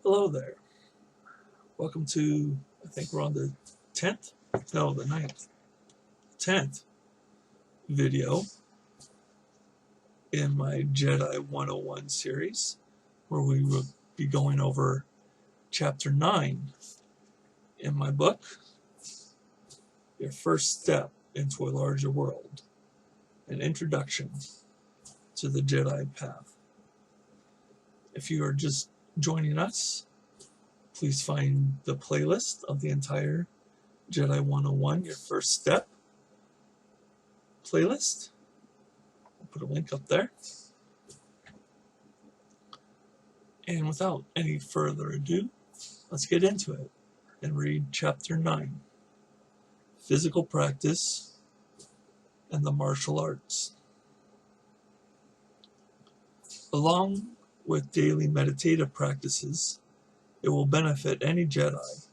Hello there. Welcome to, I think we're on the 10th? No, the 9th. 10th video in my Jedi 101 series, where we will be going over Chapter 9 in my book, Your First Step into a Larger World, an introduction to the Jedi Path. If you are just joining us, please find the playlist of the entire Jedi 101, Your First Step playlist. I'll put a link up there. And without any further ado, let's get into it and read Chapter 9, Physical Practice and the Martial Arts. Along with daily meditative practices, it will benefit any Jedi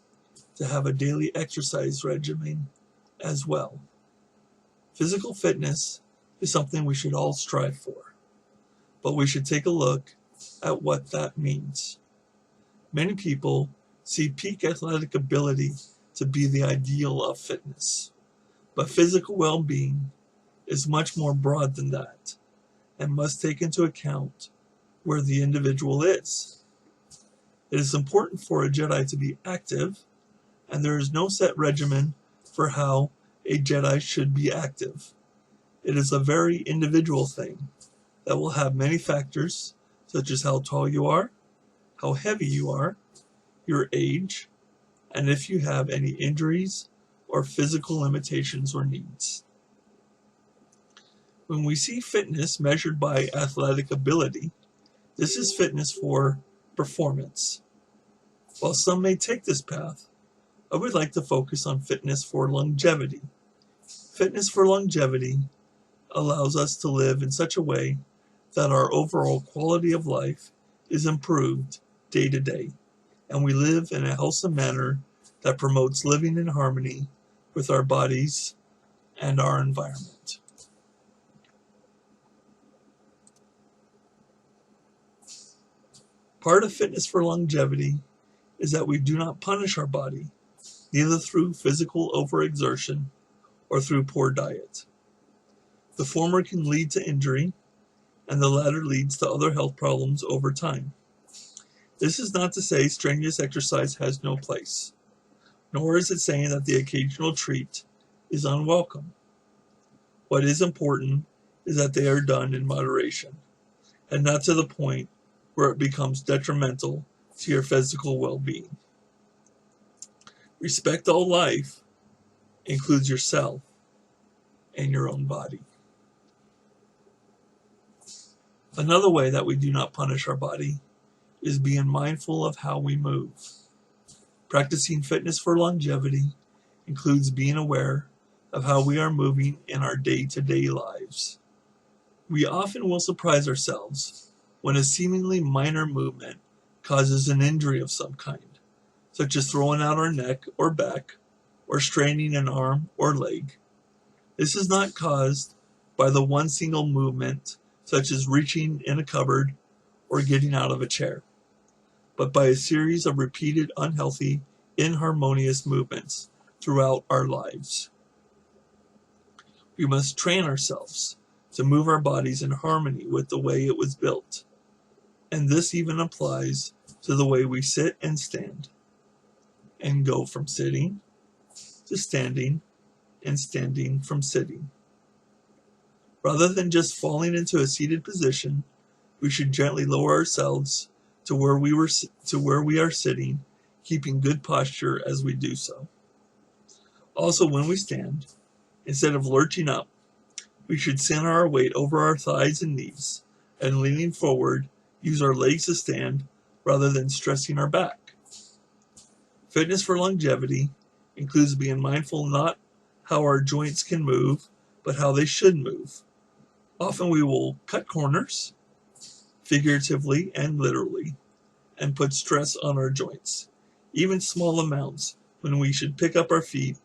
to have a daily exercise regimen as well. Physical fitness is something we should all strive for, but we should take a look at what that means. Many people see peak athletic ability to be the ideal of fitness, but physical well-being is much more broad than that and must take into account where the individual is. It is important for a Jedi to be active, and there is no set regimen for how a Jedi should be active. It is a very individual thing that will have many factors, such as how tall you are, how heavy you are, your age, and if you have any injuries or physical limitations or needs. When we see fitness measured by athletic ability, this is fitness for performance. While some may take this path, I would like to focus on fitness for longevity. Fitness for longevity allows us to live in such a way that our overall quality of life is improved day to day, and we live in a wholesome manner that promotes living in harmony with our bodies and our environment. Part of fitness for longevity is that we do not punish our body, neither through physical overexertion or through poor diet. The former can lead to injury, and the latter leads to other health problems over time. This is not to say strenuous exercise has no place, nor is it saying that the occasional treat is unwelcome. What is important is that they are done in moderation, and not to the point where it becomes detrimental to your physical well-being. Respect all life includes yourself and your own body. Another way that we do not punish our body is being mindful of how we move. Practicing fitness for longevity includes being aware of how we are moving in our day-to-day lives. We often will surprise ourselves when a seemingly minor movement causes an injury of some kind, such as throwing out our neck or back, or straining an arm or leg. This is not caused by the one single movement, such as reaching in a cupboard or getting out of a chair, but by a series of repeated unhealthy, inharmonious movements throughout our lives. We must train ourselves to move our bodies in harmony with the way it was built, and this even applies to the way we sit and stand, and go from sitting to standing and standing from sitting. Rather than just falling into a seated position, we should gently lower ourselves to where we are sitting, keeping good posture as we do so. Also, when we stand, instead of lurching up, we should center our weight over our thighs and knees, and leaning forward, use our legs to stand rather than stressing our back. Fitness for longevity includes being mindful not how our joints can move, but how they should move. Often we will cut corners, figuratively and literally, and put stress on our joints, even small amounts, when we should pick up our feet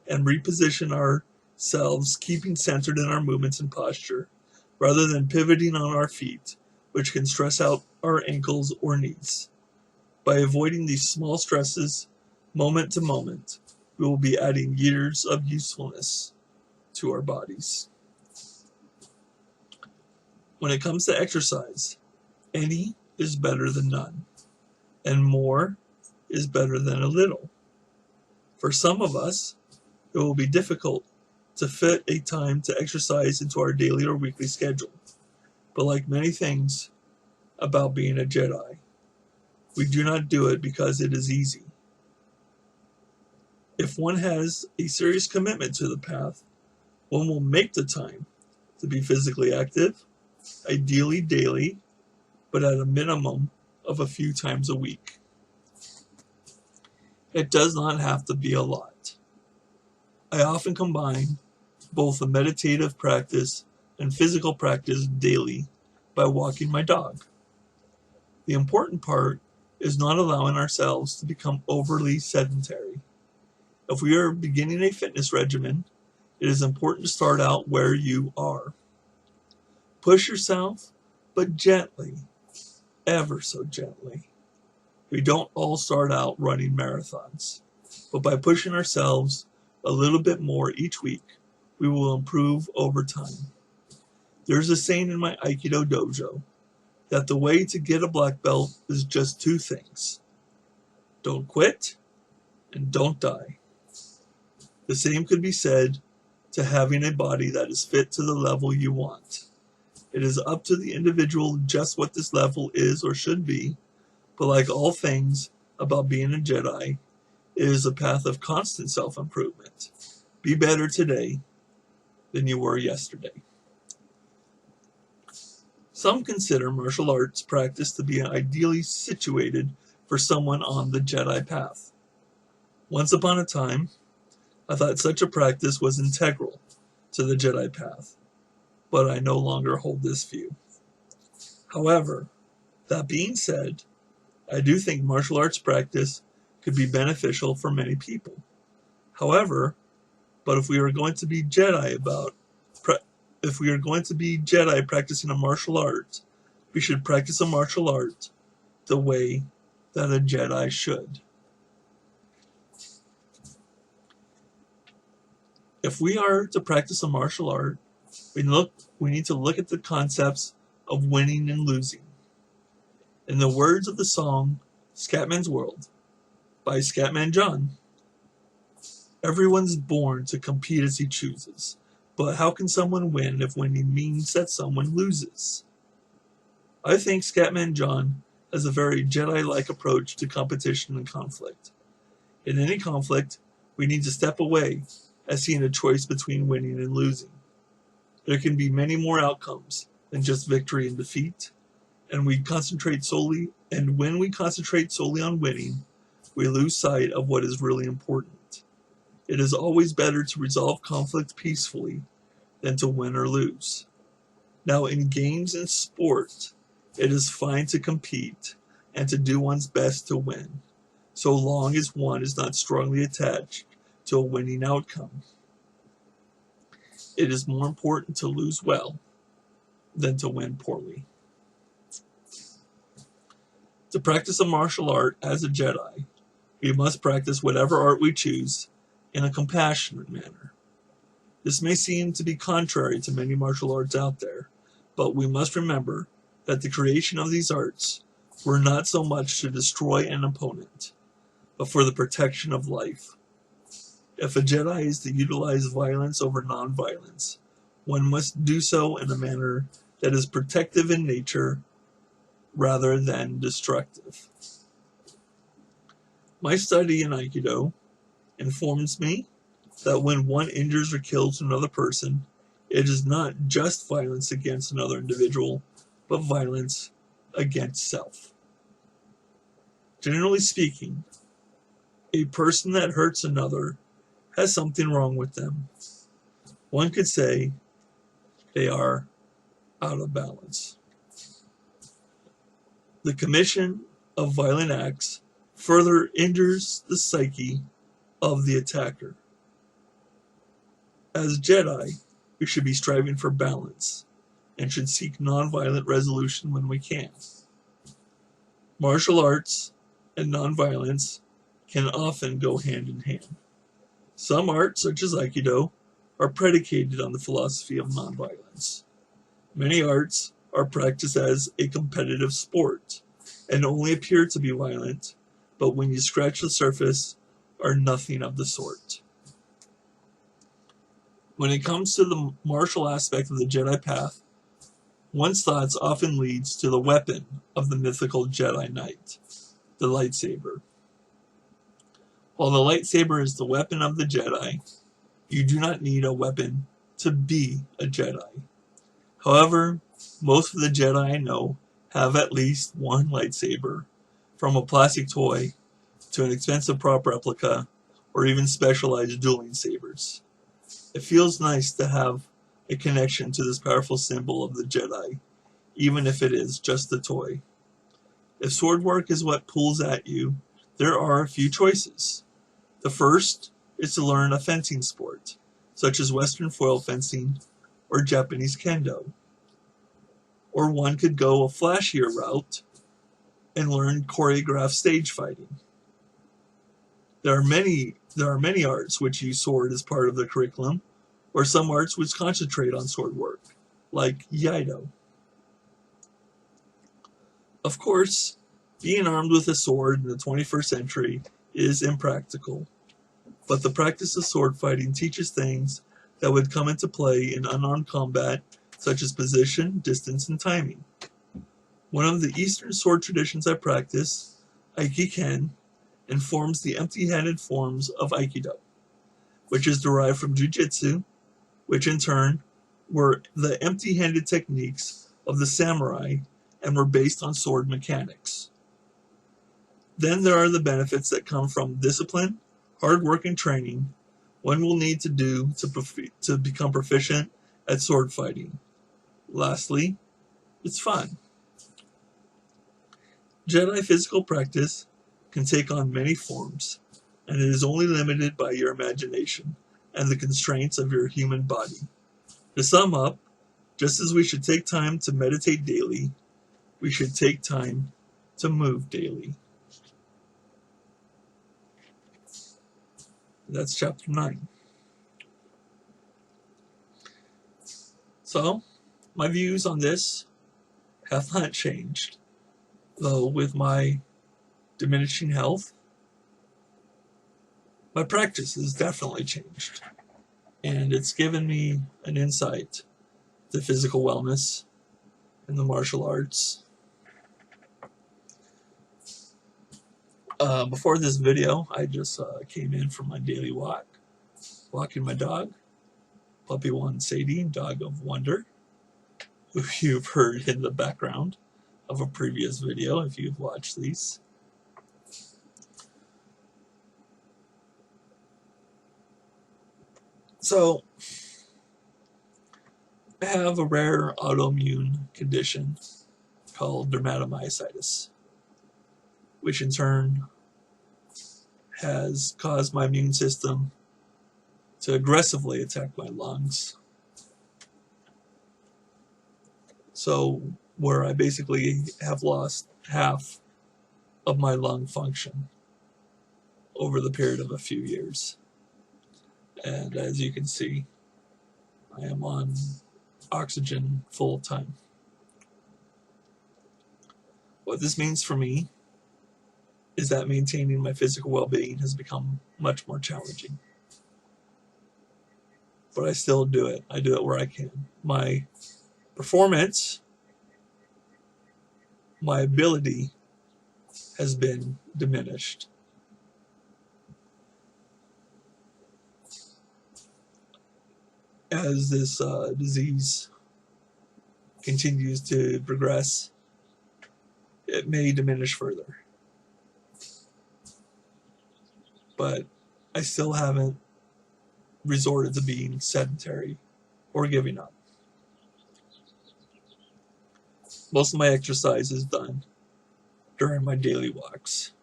and reposition ourselves, keeping centered in our movements and posture, rather than pivoting on our feet, which can stress out our ankles or knees. By avoiding these small stresses, moment to moment, we will be adding years of usefulness to our bodies. When it comes to exercise, any is better than none, and more is better than a little. For some of us, it will be difficult to fit a time to exercise into our daily or weekly schedule. But like many things about being a Jedi, we do not do it because it is easy. If one has a serious commitment to the path, one will make the time to be physically active, ideally daily, but at a minimum of a few times a week. It does not have to be a lot. I often combine both the meditative practice and physical practice daily by walking my dog. The important part is not allowing ourselves to become overly sedentary. If we are beginning a fitness regimen, it is important to start out where you are. Push yourself, but gently, ever so gently. We don't all start out running marathons, but by pushing ourselves a little bit more each week, we will improve over time. There's a saying in my Aikido dojo that the way to get a black belt is just two things: don't quit and don't die. The same could be said to having a body that is fit to the level you want. It is up to the individual just what this level is or should be, but like all things about being a Jedi, it is a path of constant self-improvement. Be better today than you were yesterday. Some consider martial arts practice to be ideally situated for someone on the Jedi Path. Once upon a time, I thought such a practice was integral to the Jedi Path, but I no longer hold this view. However, that being said, I do think martial arts practice could be beneficial for many people. However, if we are going to be Jedi practicing a martial art, we should practice a martial art the way that a Jedi should. If we are to practice a martial art, we need to look at the concepts of winning and losing. In the words of the song Scatman's World by Scatman John, everyone's born to compete as he chooses, but how can someone win if winning means that someone loses? I think Scatman John has a very Jedi-like approach to competition and conflict. In any conflict, we need to step away as seeing a choice between winning and losing. There can be many more outcomes than just victory and defeat, and when we concentrate solely on winning, we lose sight of what is really important. It is always better to resolve conflict peacefully than to win or lose. Now, in games and sport, it is fine to compete and to do one's best to win, so long as one is not strongly attached to a winning outcome. It is more important to lose well than to win poorly. To practice a martial art as a Jedi, we must practice whatever art we choose in a compassionate manner. This may seem to be contrary to many martial arts out there, but we must remember that the creation of these arts were not so much to destroy an opponent, but for the protection of life. If a Jedi is to utilize violence over non-violence, one must do so in a manner that is protective in nature rather than destructive. My study in Aikido informs me that when one injures or kills another person, it is not just violence against another individual, but violence against self. Generally speaking, a person that hurts another has something wrong with them. One could say they are out of balance. The commission of violent acts further injures the psyche of the attacker. As Jedi, we should be striving for balance and should seek nonviolent resolution when we can. Martial arts and nonviolence can often go hand in hand. Some arts, such as Aikido, are predicated on the philosophy of nonviolence. Many arts are practiced as a competitive sport and only appear to be violent, but when you scratch the surface, are nothing of the sort. When it comes to the martial aspect of the Jedi Path, one's thoughts often leads to the weapon of the mythical Jedi Knight, the lightsaber. While the lightsaber is the weapon of the Jedi, you do not need a weapon to be a Jedi. However, most of the Jedi I know have at least one lightsaber, from a plastic toy to an expensive prop replica or even specialized dueling sabers. It feels nice to have a connection to this powerful symbol of the Jedi, even if it is just a toy. If sword work is what pulls at you, there are a few choices. The first is to learn a fencing sport, such as Western foil fencing or Japanese kendo. Or one could go a flashier route and learn choreographed stage fighting. There are many arts which use sword as part of the curriculum, or some arts which concentrate on sword work, like Iaido. Of course, being armed with a sword in the 21st century is impractical, but the practice of sword fighting teaches things that would come into play in unarmed combat, such as position, distance, and timing. One of the Eastern sword traditions I practice, Aikiken, informs the empty-handed forms of Aikido, which is derived from Jiu-Jitsu, which in turn were the empty-handed techniques of the samurai and were based on sword mechanics. Then there are the benefits that come from discipline, hard work, and training one will need to do to become proficient at sword fighting. Lastly, it's fun. Jedi physical practice can take on many forms, and it is only limited by your imagination and the constraints of your human body. To sum up, just as we should take time to meditate daily, we should take time to move daily. That's chapter 9. So, my views on this have not changed, though with my diminishing health, my practice has definitely changed, and it's given me an insight to physical wellness and the martial arts. Before this video, I just came in from my daily walk, walking my dog, Puppy One Sadie, Dog of Wonder, who you've heard in the background of a previous video if you've watched these. So, I have a rare autoimmune condition called dermatomyositis, which in turn has caused my immune system to aggressively attack my lungs. So, where I basically have lost half of my lung function over the period of a few years. And as you can see, I am on oxygen full time. What this means for me is that maintaining my physical well-being has become much more challenging. But I still do it. I do it where I can. My performance, my ability has been diminished. As this disease continues to progress, it may diminish further. But I still haven't resorted to being sedentary or giving up. Most of my exercise is done during my daily walks.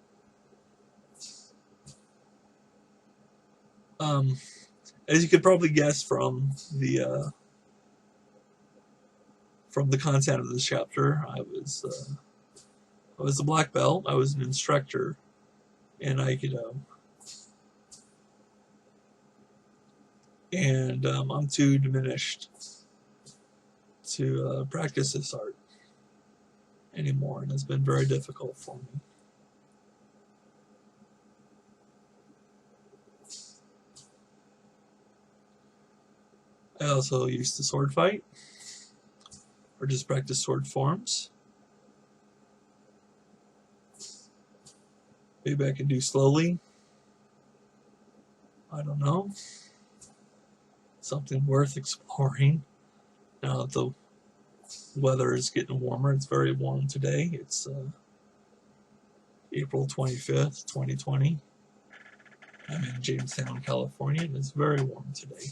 As you could probably guess from the content of this chapter, I was a black belt. I was an instructor in Aikido. And I'm too diminished to practice this art anymore, and it's been very difficult for me. I also used to sword fight, or just practice sword forms. Maybe I can do slowly. I don't know. Something worth exploring. Now that the weather is getting warmer, it's very warm today. It's April 25th, 2020. I'm in Jamestown, California, and it's very warm today.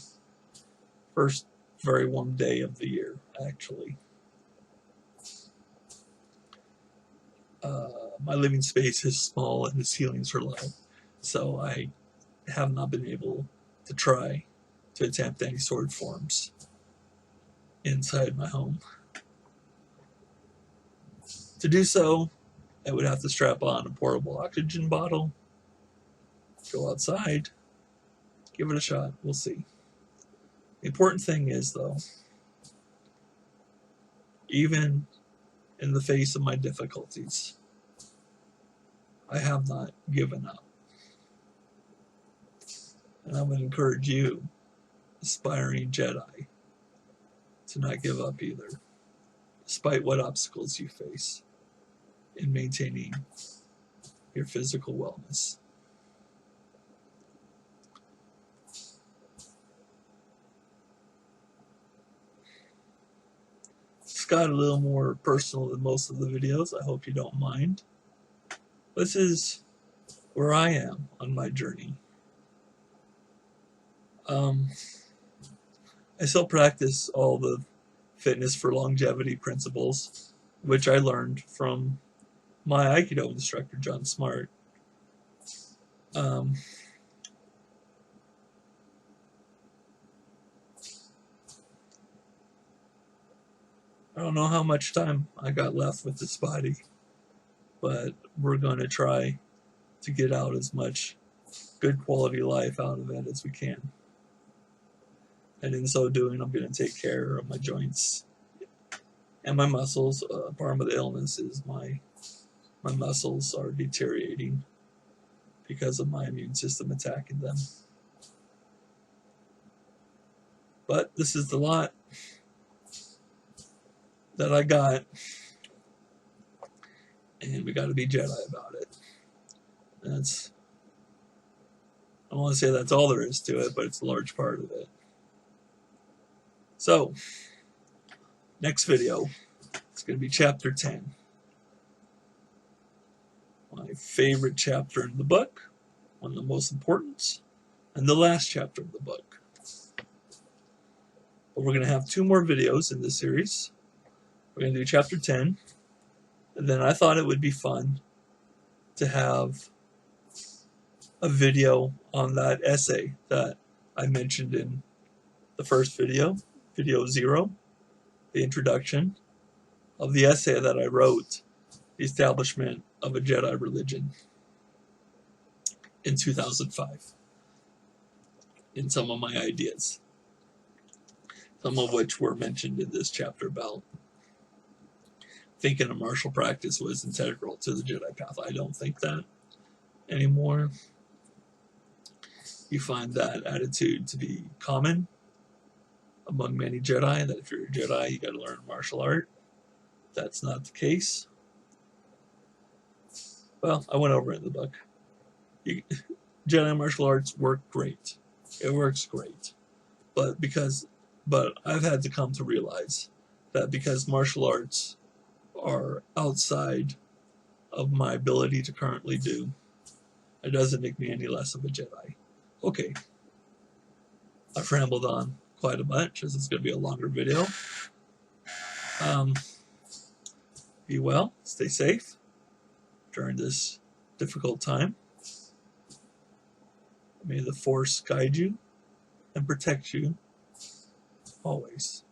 First very warm day of the year, actually. My living space is small and the ceilings are low, so I have not been able to try to attempt any sword forms inside my home. To do so, I would have to strap on a portable oxygen bottle, go outside, give it a shot. We'll see. The important thing is, though, even in the face of my difficulties, I have not given up. And I would encourage you, aspiring Jedi, to not give up either, despite what obstacles you face in maintaining your physical wellness. It's got a little more personal than most of the videos. I hope you don't mind. This is where I am on my journey. I still practice all the fitness for longevity principles, which I learned from my Aikido instructor, John Smart. I don't know how much time I got left with this body, but we're going to try to get out as much good quality life out of it as we can. And in so doing, I'm going to take care of my joints and my muscles. Part of the illness is my muscles are deteriorating because of my immune system attacking them. But this is the lot that I got, and we got to be Jedi about it. I don't want to say that's all there is to it, but it's a large part of it. So, next video, it's going to be chapter 10. My favorite chapter in the book, one of the most important, and the last chapter of the book. But we're going to have 2 more videos in this series. We're going to do chapter 10, and then I thought it would be fun to have a video on that essay that I mentioned in the first video, video 0, the introduction of the essay that I wrote, The Establishment of a Jedi Religion, in 2005, in some of my ideas, some of which were mentioned in this chapter about thinking a martial practice was integral to the Jedi Path. I don't think that anymore. You find that attitude to be common among many Jedi, that if you're a Jedi, you got to learn martial art. That's not the case. Well, I went over it in the book. Jedi martial arts work great. It works great. But I've had to come to realize that because martial arts are outside of my ability to currently do, it doesn't make me any less of a Jedi. Okay. I've rambled on quite a bunch, as it's going to be a longer video. Be well, stay safe during this difficult time. May the Force guide you and protect you always.